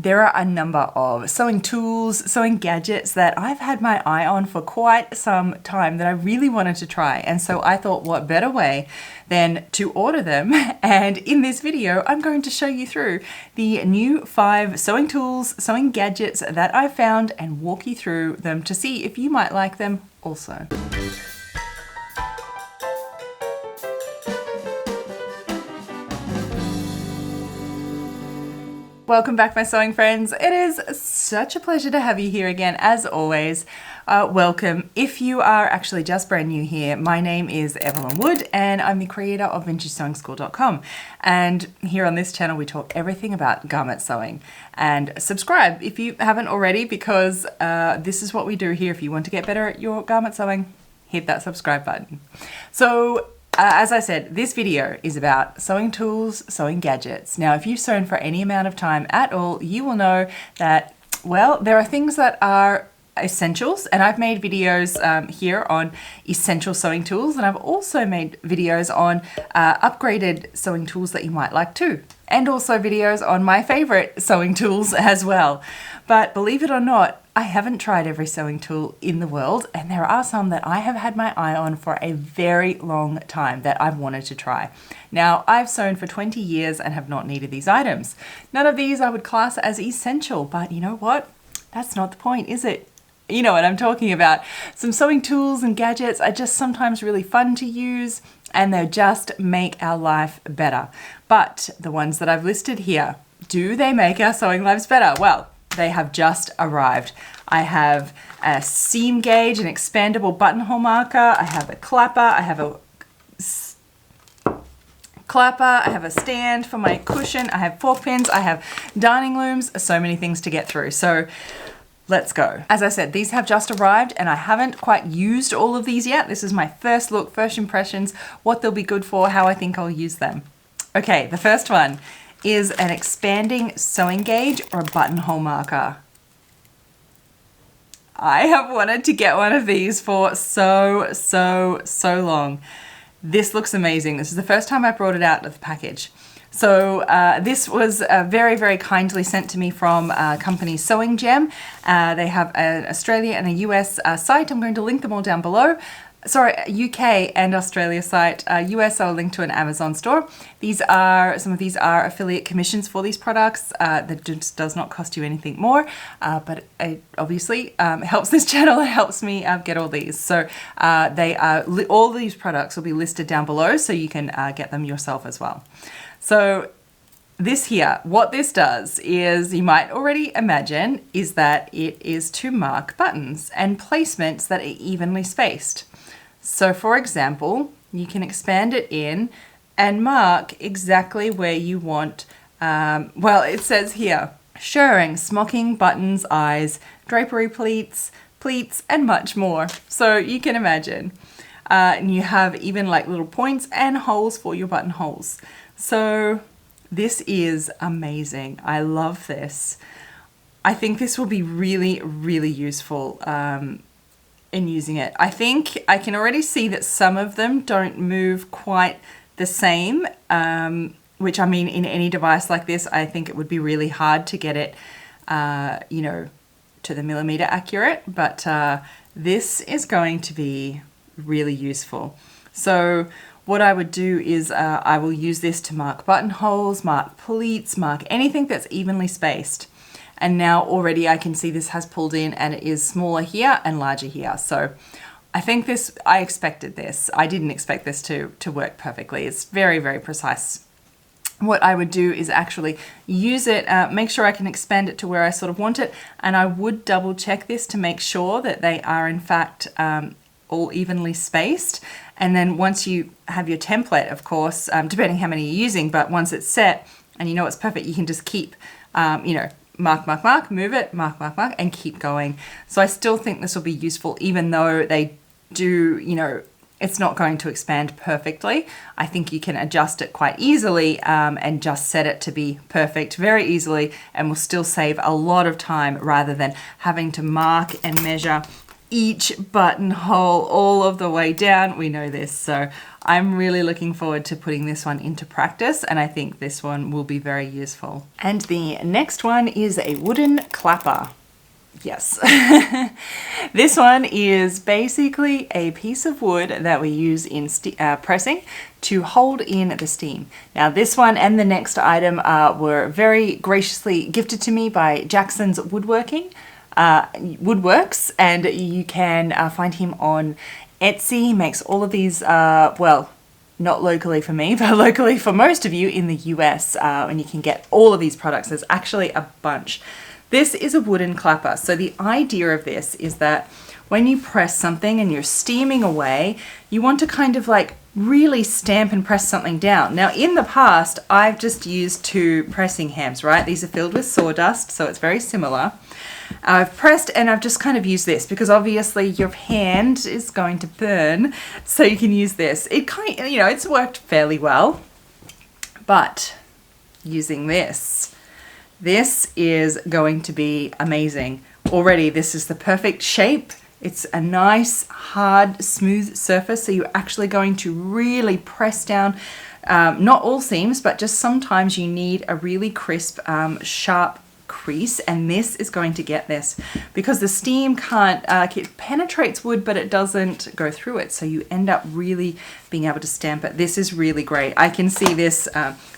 There are a number of sewing tools, sewing gadgets that I've had my eye on for quite some time that I really wanted to try. And so I thought, what better way than to order them? And in this video, I'm going to show you through the new 5 sewing tools, sewing gadgets that I found and walk you through them to see if you might like them also. Welcome back, my sewing friends. It is such a pleasure to have you here again, as always. Welcome. If you are actually just brand new here, my name is Evelyn Wood and I'm the creator of VintageSewingSchool.com. And here on this channel, we talk everything about garment sewing. And subscribe if you haven't already, because this is what we do here. If you want to get better at your garment sewing, hit that subscribe button. So, as I said, this video is about sewing tools, sewing gadgets. Now, if you've sewn for any amount of time at all, you will know that, well, there are things that are essentials, and I've made videos here on essential sewing tools, and I've also made videos on upgraded sewing tools that you might like too, and also videos on my favorite sewing tools as well. But believe it or not, I haven't tried every sewing tool in the world, and there are some that I have had my eye on for a very long time that I've wanted to try. Now, I've sewn for 20 years and have not needed these items. None of these I would class as essential, but you know what? That's not the point, is it? You know what I'm talking about. Some sewing tools and gadgets are just sometimes really fun to use, and they just make our life better. But the ones that I've listed here, do they make our sewing lives better? Well, they have just arrived. I have a seam gauge, an expandable buttonhole marker. I have a clapper. I have a stand for my cushion. I have fork pins. I have darning looms. So many things to get through. So let's go. As I said, these have just arrived and I haven't quite used all of these yet. This is my first look, first impressions, what they'll be good for, how I think I'll use them. Okay, the first one is an expanding sewing gauge or a buttonhole marker. I have wanted to get one of these for so long. This looks amazing. This is the first time I brought it out of the package. So this was very kindly sent to me from company Sewing Gem. They have an Australia and a US site. I'm going to link them all down below. Sorry, UK and Australia site. US I'll link to an Amazon store. Some of these are affiliate commissions for these products. That just does not cost you anything more, but it obviously helps this channel. It helps me get all these. So all these products will be listed down below, so you can get them yourself as well. So this here, what this does is, you might already imagine, is that it is to mark buttons and placements that are evenly spaced. So for example, you can expand it in and mark exactly where you want, well, it says here, shirring, smocking, buttons, eyes, drapery pleats, and much more. So you can imagine. And you have even like little points and holes for your buttonholes. So this is amazing. I love this. I think this will be really useful in using it. I think I can already see that some of them don't move quite the same, which, I mean, in any device like this, I think it would be really hard to get it, you know, to the millimeter accurate, but this is going to be really useful. So what I would do is I will use this to mark buttonholes, mark pleats, mark anything that's evenly spaced. And now already I can see this has pulled in and it is smaller here and larger here. So I think this, I expected this. I didn't expect this to work perfectly. It's very precise. What I would do is actually use it, make sure I can expand it to where I sort of want it. And I would double check this to make sure that they are in fact all evenly spaced. And then once you have your template, of course, depending how many you're using, but once it's set and you know it's perfect, you can just keep, you know, mark, move it, mark, and keep going. So I still think this will be useful, even though they do, you know, it's not going to expand perfectly. I think you can adjust it quite easily and just set it to be perfect very easily, and will still save a lot of time rather than having to mark and measure each buttonhole all of the way down. We know this, so I'm really looking forward to putting this one into practice, and I think this one will be very useful. And the next one is a wooden clapper. Yes. This one is basically a piece of wood that we use in pressing to hold in the steam. Now this one and the next item were very graciously gifted to me by Jackson's Woodworks, and you can find him on Etsy. He makes all of these, well, not locally for me, but locally for most of you in the US, and you can get all of these products. There's actually a bunch. This is a wooden clapper. So the idea of this is that when you press something and you're steaming away, you want to kind of like really stamp and press something down. Now in the past, I've just used two pressing hams, right? These are filled with sawdust, so it's very similar. I've pressed and I've just kind of used this because obviously your hand is going to burn, so you can use this. It kind of, you know, it's worked fairly well, but using this is going to be amazing. Already, this is the perfect shape. It's a nice, hard, smooth surface, so you're actually going to really press down, not all seams, but just sometimes you need a really crisp, sharp crease, and this is going to get this because the steam can't, it penetrates wood, but it doesn't go through it, so you end up really being able to stamp it. This is really great. I can see this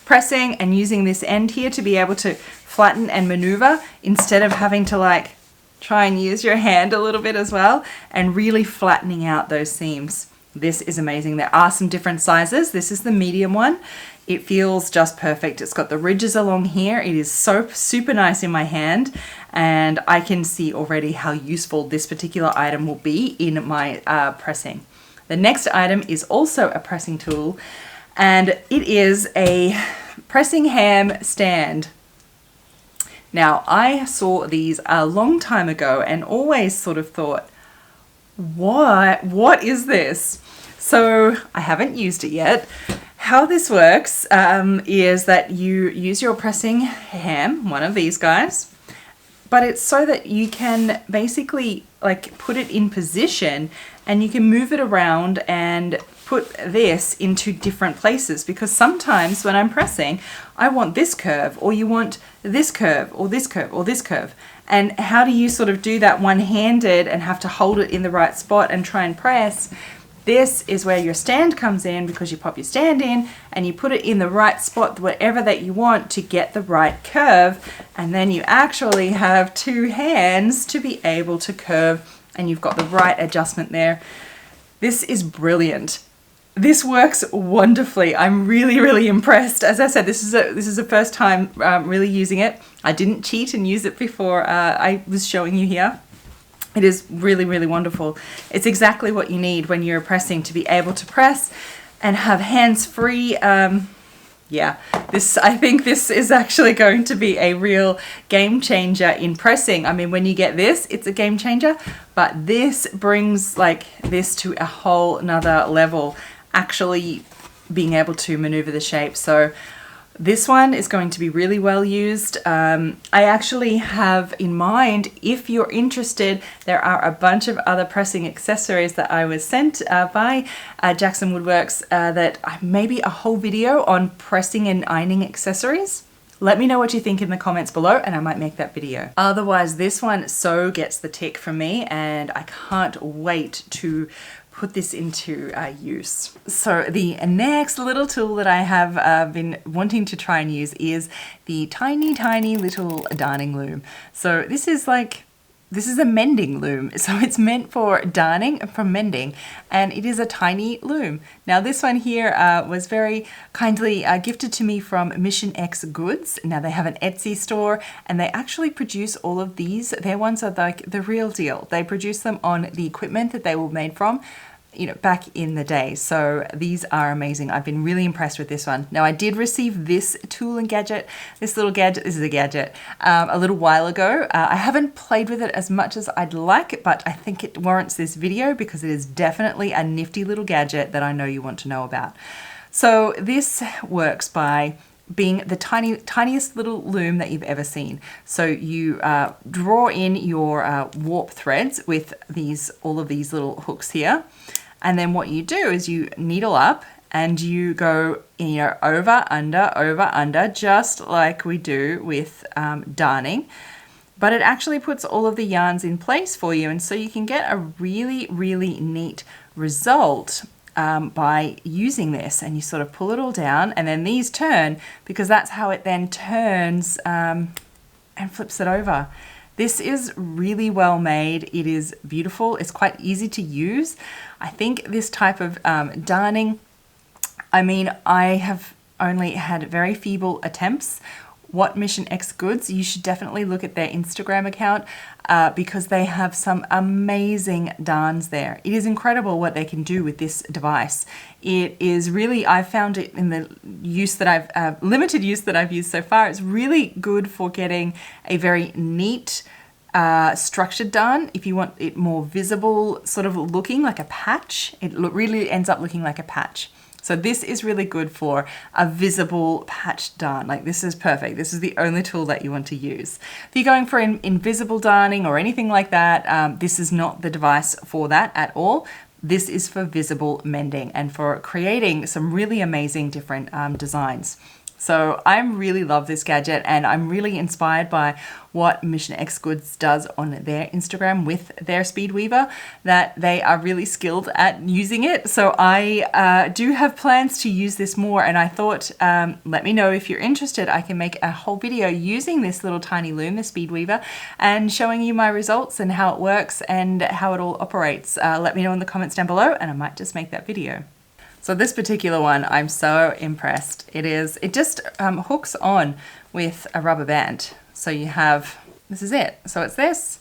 pressing and using this end here to be able to flatten and maneuver instead of having to like try and use your hand a little bit as well, and really flattening out those seams. This is amazing. There are some different sizes. This is the medium one. It feels just perfect. It's got the ridges along here. It is so super nice in my hand, and I can see already how useful this particular item will be in my pressing. The next item is also a pressing tool, and it is a pressing ham stand. Now, I saw these a long time ago and always sort of thought, what is this? So I haven't used it yet. How this works is that you use your pressing ham, one of these guys, but it's so that you can basically like put it in position and you can move it around and put this into different places, because sometimes when I'm pressing, I want this curve, or you want this curve, or this curve, or this curve. And how do you sort of do that one-handed and have to hold it in the right spot and try and press? This is where your stand comes in, because you pop your stand in and you put it in the right spot, whatever that you want, to get the right curve. And then you actually have two hands to be able to curve, and you've got the right adjustment there. This is brilliant. This works wonderfully. I'm really, really impressed. As I said, this is the first time really using it. I didn't cheat and use it before I was showing you here. It is really, really wonderful. It's exactly what you need when you're pressing, to be able to press and have hands free. Yeah, I think this is actually going to be a real game changer in pressing. I mean, when you get this, it's a game changer, but this brings like this to a whole nother level, actually being able to maneuver the shape. So this one is going to be really well used. I actually have in mind, if you're interested, there are a bunch of other pressing accessories that I was sent by Jackson Woodworks, that maybe a whole video on pressing and ironing accessories. Let me know what you think in the comments below, and I might make that video. Otherwise, this one so gets the tick from me, and I can't wait to put this into use. So the next little tool that I have been wanting to try and use is the tiny, tiny little darning loom. So this is a mending loom. So it's meant for darning from mending, and it is a tiny loom. Now this one here was very kindly gifted to me from Mission X Goods. Now they have an Etsy store, and they actually produce all of these. Their ones are like the real deal. They produce them on the equipment that they were made from, you know, back in the day. So these are amazing. I've been really impressed with this one. Now I did receive this tool and gadget, this is a gadget, a little while ago. I haven't played with it as much as I'd like, but I think it warrants this video because it is definitely a nifty little gadget that I know you want to know about. So this works by being the tiniest little loom that you've ever seen. So you draw in your warp threads with all of these little hooks here. And then what you do is you needle up and you go, over, under, just like we do with darning. But it actually puts all of the yarns in place for you. And so you can get a really, really neat result by using this. And you sort of pull it all down, and then these turn, because that's how it then turns and flips it over. This is really well made. It is beautiful. It's quite easy to use. I think this type of darning, I mean, I have only had very feeble attempts. What Mission X Goods, you should definitely look at their Instagram account because they have some amazing darns there. It is incredible what they can do with this device. It is really, I've found it in the use that I've, limited use that I've used so far, it's really good for getting a very neat, structured darn. If you want it more visible, sort of looking like a patch, it really ends up looking like a patch. So this is really good for a visible patch darn. Like, this is perfect. This is the only tool that you want to use. If you're going for invisible darning or anything like that, this is not the device for that at all. This is for visible mending and for creating some really amazing different designs. So I really love this gadget, and I'm really inspired by what Mission X Goods does on their Instagram with their speed weaver, that they are really skilled at using it. So I do have plans to use this more, and I thought, let me know if you're interested. I can make a whole video using this little tiny loom, the speed weaver, and showing you my results and how it works and how it all operates. Let me know in the comments down below, and I might just make that video. So this particular one, I'm so impressed. It just hooks on with a rubber band. So you have, this is it. So it's this,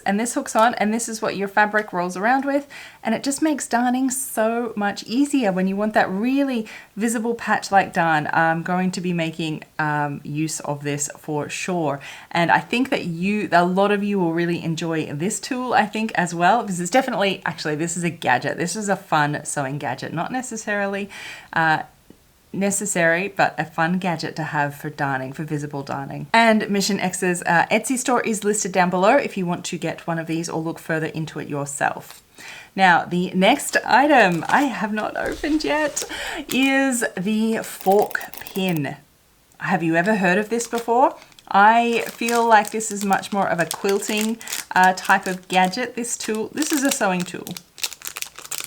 and this hooks on, and this is what your fabric rolls around with. And it just makes darning so much easier when you want that really visible patch-like darn. I'm going to be making use of this for sure. And I think that a lot of you will really enjoy this tool, I think, as well, because it's definitely, actually, this is a gadget. This is a fun sewing gadget, not necessarily necessary, but a fun gadget to have for darning, for visible darning. And Mission X's Etsy store is listed down below if you want to get one of these or look further into it yourself. Now, the next item I have not opened yet is the fork pin. Have you ever heard of this before? I feel like this is much more of a quilting type of gadget. This is a sewing tool.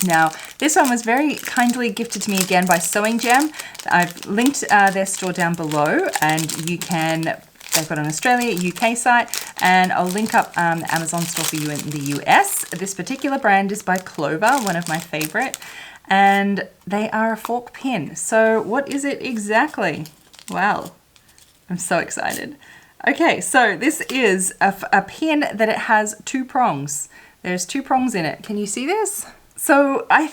Now, this one was very kindly gifted to me again by Sewing Gem. I've linked their store down below, and you can, they've got an Australia, UK site, and I'll link up the Amazon store for you in the US. This particular brand is by CLOVER, one of my favorite, and they are a fork pin. So what is it exactly? Well, I'm so excited. Okay, so this is a pin that it has two prongs. There's two prongs in it. Can you see this? So I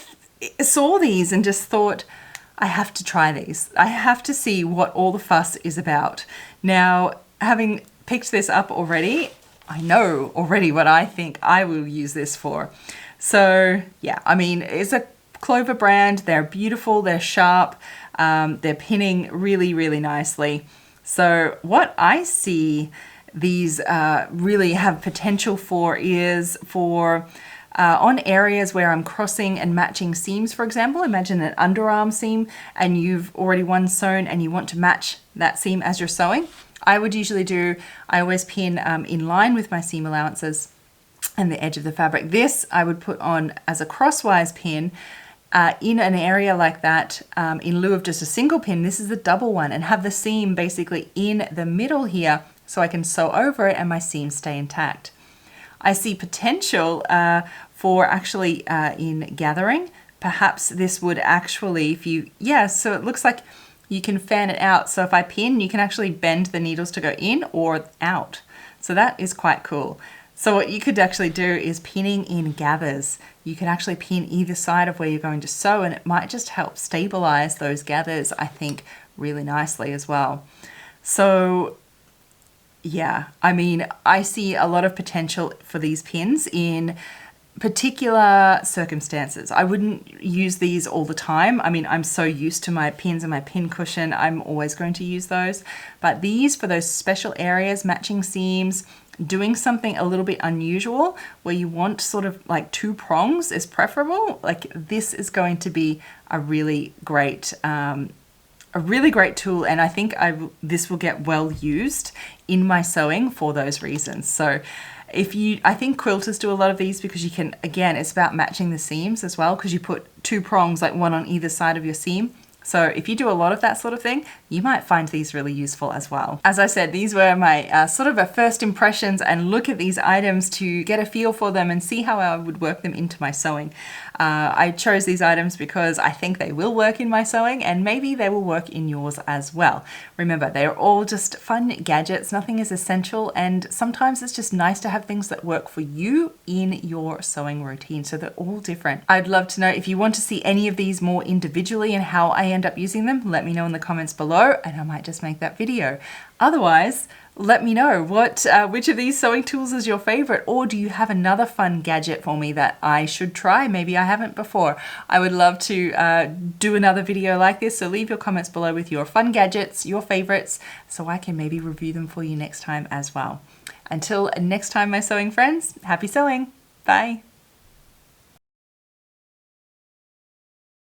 saw these and just thought, I have to try these. I have to see what all the fuss is about. Now, having picked this up already, I know already what I think I will use this for. So yeah, I mean, it's a CLOVER brand. They're beautiful, they're sharp, they're pinning really, really nicely. So what I see these really have potential for is for on areas where I'm crossing and matching seams, for example. Imagine an underarm seam and you've already one sewn and you want to match that seam as you're sewing. I always pin in line with my seam allowances and the edge of the fabric. This I would put on as a crosswise pin in an area like that, in lieu of just a single pin. This is the double one, and have the seam basically in the middle here so I can sew over it and my seams stay intact. I see potential for actually in gathering. Perhaps this would actually, so it looks like you can fan it out. So if I pin, you can actually bend the needles to go in or out. So that is quite cool. So what you could actually do is pinning in gathers. You can actually pin either side of where you're going to sew, and it might just help stabilize those gathers, I think, really nicely as well. So yeah, I mean, I see a lot of potential for these pins in particular circumstances. I wouldn't use these all the time. I mean, I'm so used to my pins and my pin cushion, I'm always going to use those. But these, for those special areas, matching seams, doing something a little bit unusual where you want sort of like 2 prongs is preferable, like this is going to be a really great tool, and I think this will get well used in my sewing for those reasons. So I think quilters do a lot of these because you can, again, it's about matching the seams as well, because you put 2 prongs, like one on either side of your seam. So if you do a lot of that sort of thing, you might find these really useful as well. As I said, these were my sort of first impressions, and look at these items to get a feel for them and see how I would work them into my sewing. I chose these items because I think they will work in my sewing, and maybe they will work in yours as well. Remember, they are all just fun gadgets. Nothing is essential, and sometimes it's just nice to have things that work for you in your sewing routine. So they're all different. I'd love to know if you want to see any of these more individually and how I end up using them. Let me know in the comments below, and I might just make that video. Otherwise, let me know which of these sewing tools is your favorite, or do you have another fun gadget for me that I should try? Maybe I haven't before. I would love to do another video like this, so leave your comments below with your fun gadgets, your favorites, so I can maybe review them for you next time as well. Until next time, my sewing friends, happy sewing. Bye.